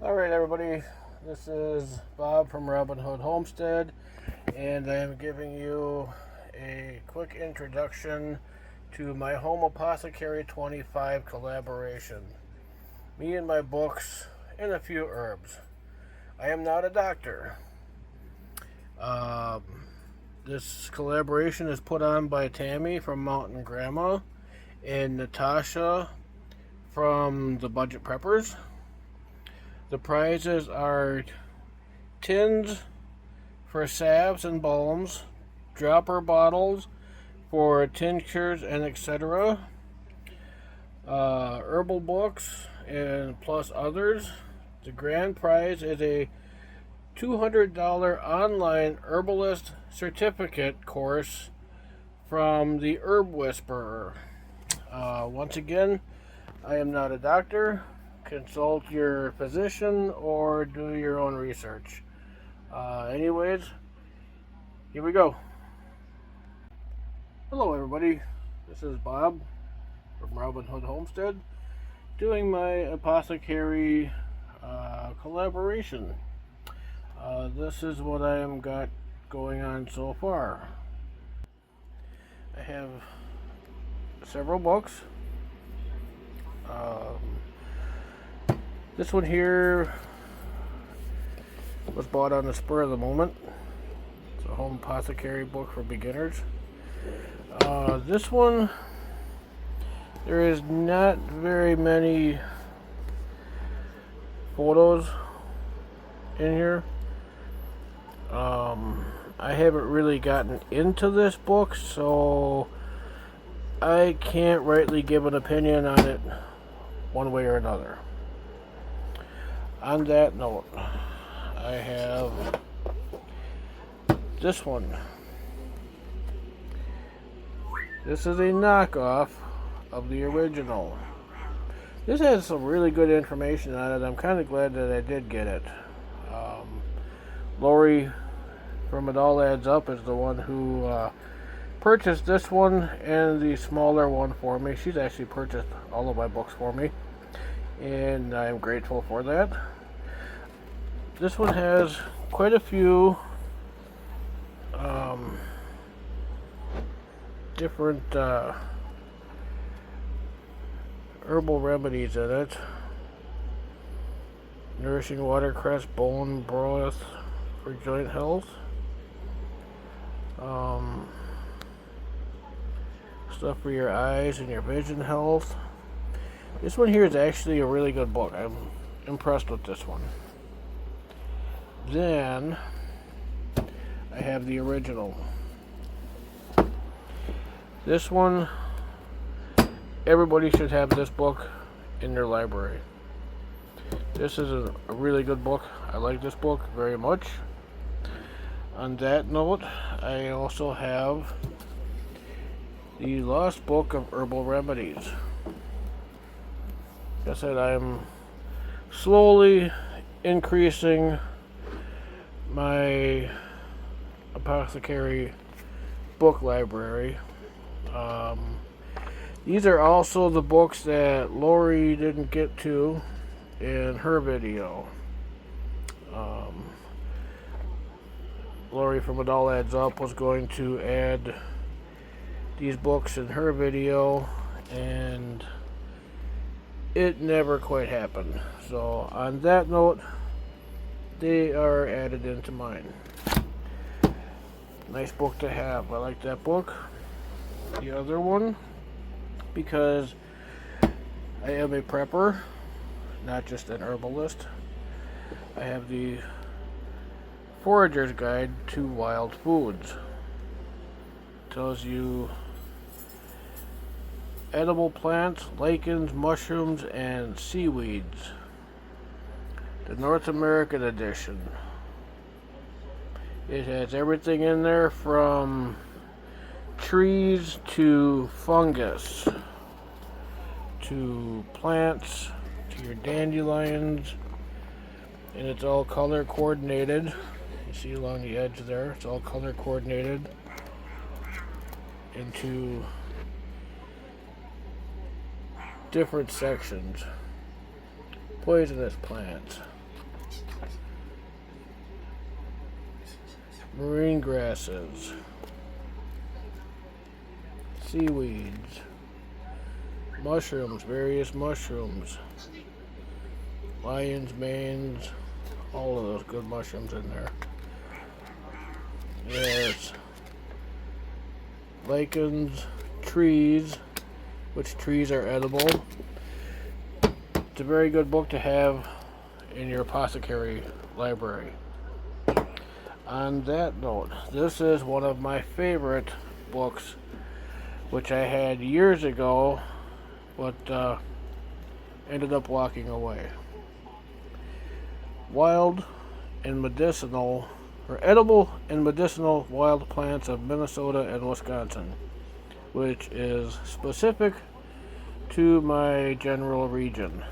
Alright everybody, this is Bob from Robin Hood Homestead, and I am giving you a quick introduction to My Home Apothecary 25 collaboration. Me and my books and a few herbs. I am not a doctor. This collaboration is put on by Tammy from Mountain Grandma and Natasha from the Budget Preppers. The prizes are tins for salves and balms, dropper bottles for tinctures and etc., herbal books and plus others. The grand prize is a $200 online herbalist certificate course from the Herb Whisperer. Once again, I am not a doctor. Consult your physician or do your own research. Anyways, here we go. Hello everybody, this is Bob from Robin Hood Homestead doing my apothecary collaboration. This is what I am got going on so far. I have several books. This one here was bought on the spur of the moment. It's a home apothecary book for beginners. This one, there is not very many photos in here. I haven't really gotten into this book, so I can't rightly give an opinion on it one way or another. On that note, I have this one. This is a knockoff of the original. This has some really good information on it. I'm kind of glad that I did get it. Lori from It All Adds Up is the one who purchased this one and the smaller one for me. She's actually purchased all of my books for me, and I'm grateful for that. This one has quite a few different herbal remedies in it. Nourishing watercress bone broth for joint health. Stuff for your eyes and your vision health. This one here is actually a really good book. I'm impressed with this one. Then I have the original. This one, everybody should have this book in their library. This is a really good book. I like this book very much. On that note, I also have the Lost Book of Herbal Remedies. Like I said, I'm slowly increasing my apothecary book library. These are also the books that Lori didn't get to in her video. Lori from It All Adds Up was going to add these books in her video, and it never quite happened. So on that note, they are added into mine. Nice book to have. I like that book. The other one, because I am a prepper, not just an herbalist, I have the Forager's Guide to Wild Foods. Tells you edible plants, lichens, mushrooms, and seaweeds. The North American edition. It has everything in there from trees to fungus to plants to your dandelions, and it's all color coordinated. You see along the edge there, it's all color coordinated into different sections. Poisonous plants, marine grasses, seaweeds, mushrooms, various mushrooms, lion's manes, all of those good mushrooms in there. Yes, lichens, trees, which trees are edible. It's a very good book to have in your apothecary library. On that note, this is one of my favorite books, which I had years ago, but ended up walking away. Wild and Medicinal, or Edible and Medicinal Wild Plants of Minnesota and Wisconsin, which is specific to my general region.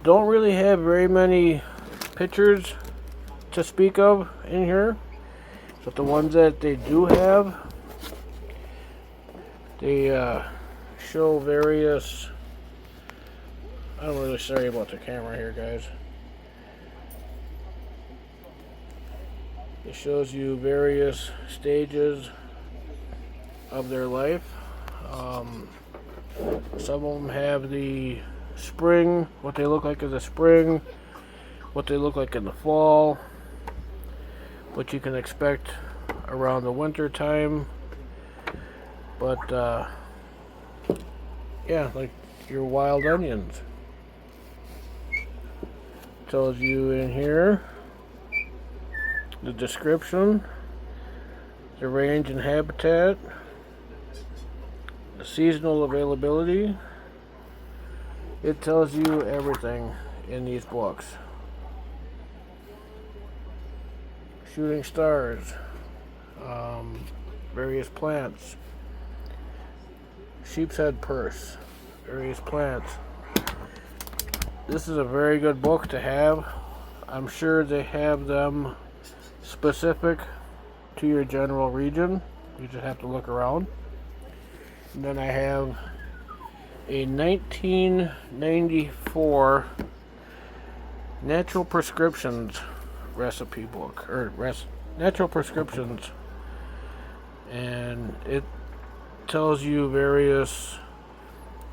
Don't really have very many pictures to speak of in here, but the ones that they do have, they show various. I'm really sorry about the camera here, guys. It shows you various stages of their life. Some of them have the spring, what they look like in the spring, what they look like in the fall, what you can expect around the winter time. But yeah, like your wild onions. Tells you in here the description, the range and habitat, the seasonal availability. It tells you everything in these books. Shooting stars, various plants, sheep's head purse, various plants. This is a very good book to have. I'm sure they have them specific to your general region. You just have to look around. And then I have a 1994 Natural Prescriptions recipe book, or Natural Prescriptions, and it tells you various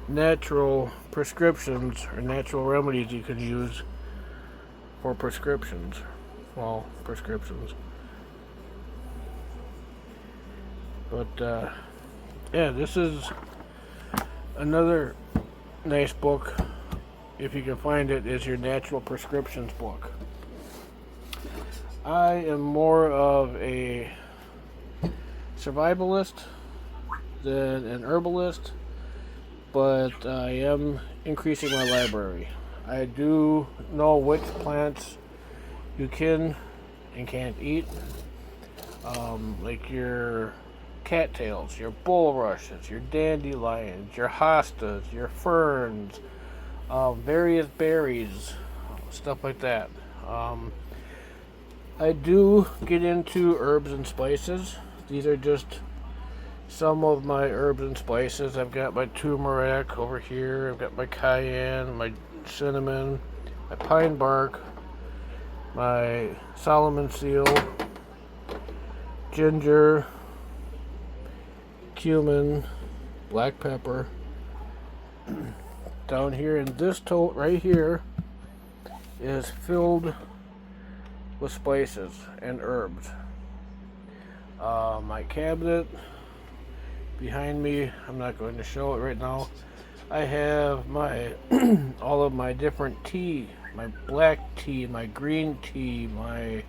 natural prescriptions or natural remedies you can use for prescriptions. Well, prescriptions. But yeah, this is another nice book, if you can find it, is your Natural Prescriptions book. I am more of a survivalist than an herbalist, but I am increasing my library. I do know which plants you can and can't eat, like your cattails, your bulrushes, your dandelions, your hostas, your ferns, various berries, stuff like that. I do get into herbs and spices. These are just some of my herbs and spices. I've got my turmeric over here. I've got my cayenne, my cinnamon, my pine bark, my Solomon seal, ginger, cumin, black pepper. Down here in this tote right here is filled with spices and herbs. My cabinet behind me, I'm not going to show it right now. I have my all of my different tea, my black tea, my green tea, my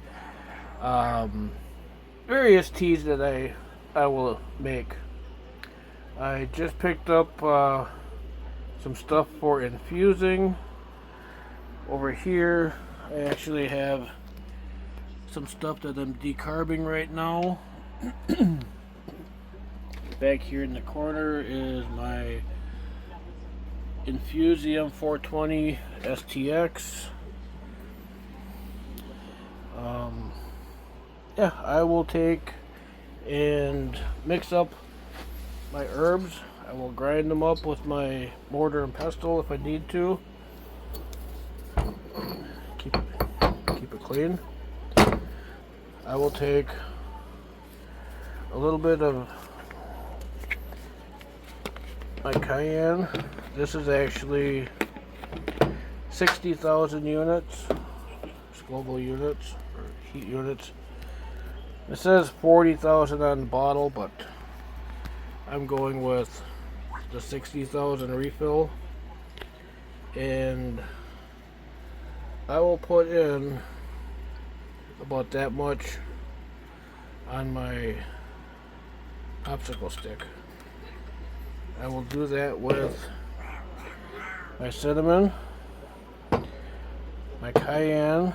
various teas that I will make. I just picked up some stuff for infusing. Over here I actually have some stuff that I'm decarbing right now. Back here in the corner is my Infusium 420 STX. Yeah, I will take and mix up my herbs. I will grind them up with my mortar and pestle if I need to. Keep it close. clean, I will take a little bit of my cayenne. This is actually 60,000 units, global units, or heat units. It says 40,000 on the bottle, but I'm going with the 60,000 refill. And I will put in about that much on my popsicle stick. I will do that with my cinnamon, my cayenne,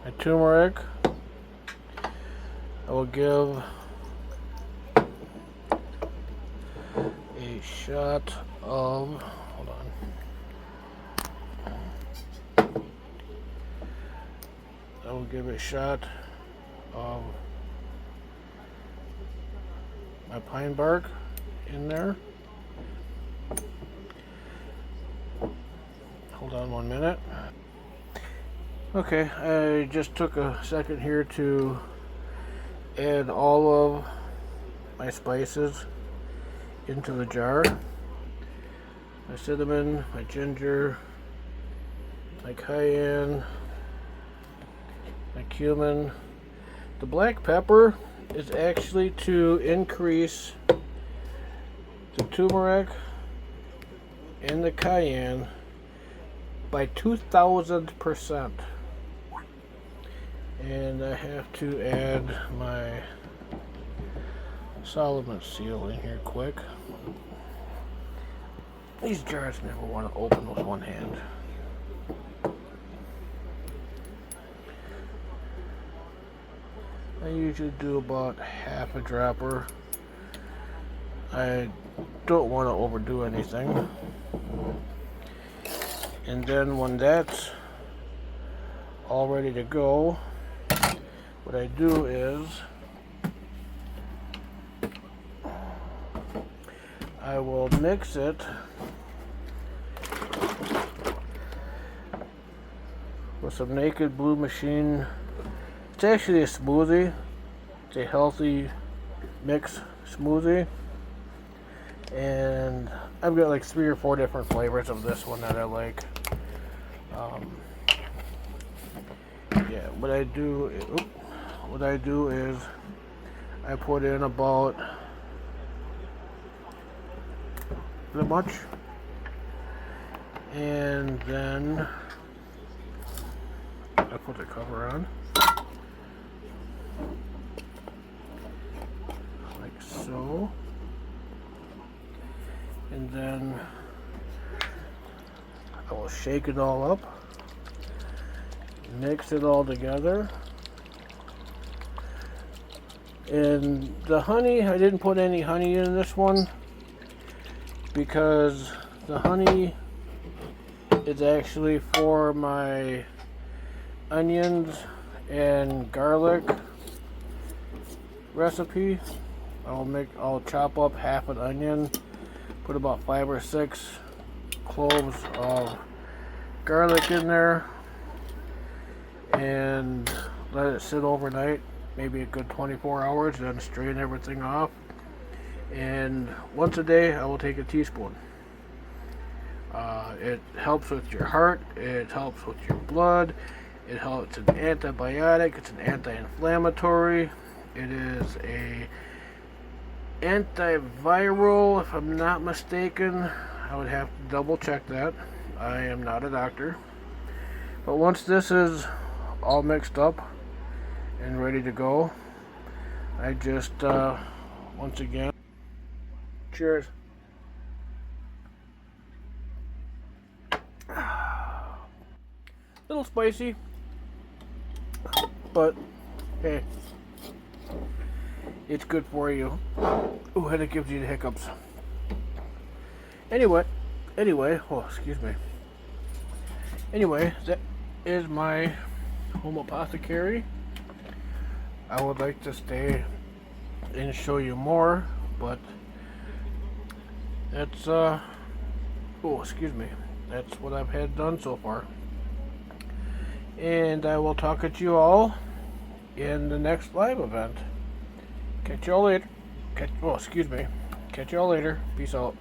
my turmeric. I will give a shot of, hold on. I will give a shot of my pine bark in there. Hold on 1 minute. Okay, I just took a second here to add all of my spices into the jar. My cinnamon, my ginger, my cayenne, my cumin. The black pepper is actually to increase the turmeric and the cayenne by 2,000%. And I have to add my solvent seal in here quick. These jars never want to open with one hand. I usually do about half a dropper. I don't want to overdo anything. And then when that's all ready to go, what I do is I will mix it with some Naked Blue Machine. It's actually a smoothie. It's a healthy mix smoothie. And I've got like 3 or 4 different flavors of this one that I like. Yeah, what I do is I put in about that much, and then I put the cover on like so, and then I will shake it all up, mix it all together. And the honey, I didn't put any honey in this one because the honey is actually for my onions and garlic recipe. I'll chop up half an onion, put about 5 or 6 cloves of garlic in there, and let it sit overnight, maybe a good 24 hours, then strain everything off. And once a day I will take a teaspoon. It helps with your heart, it helps with your blood, it's an antibiotic, it's an anti-inflammatory, it is a antiviral, if I'm not mistaken. I would have to double check that. I am not a doctor. But once this is all mixed up and ready to go, I just once again, cheers. Little spicy, but hey, it's good for you. Ooh, and it gives you the hiccups. Anyway, oh, excuse me. Anyway, that is my Home Apothecary. I would like to stay and show you more, but that's oh, excuse me. That's what I've had done so far. And I will talk at you all in the next live event. Catch y'all later. Catch y'all later. Peace out.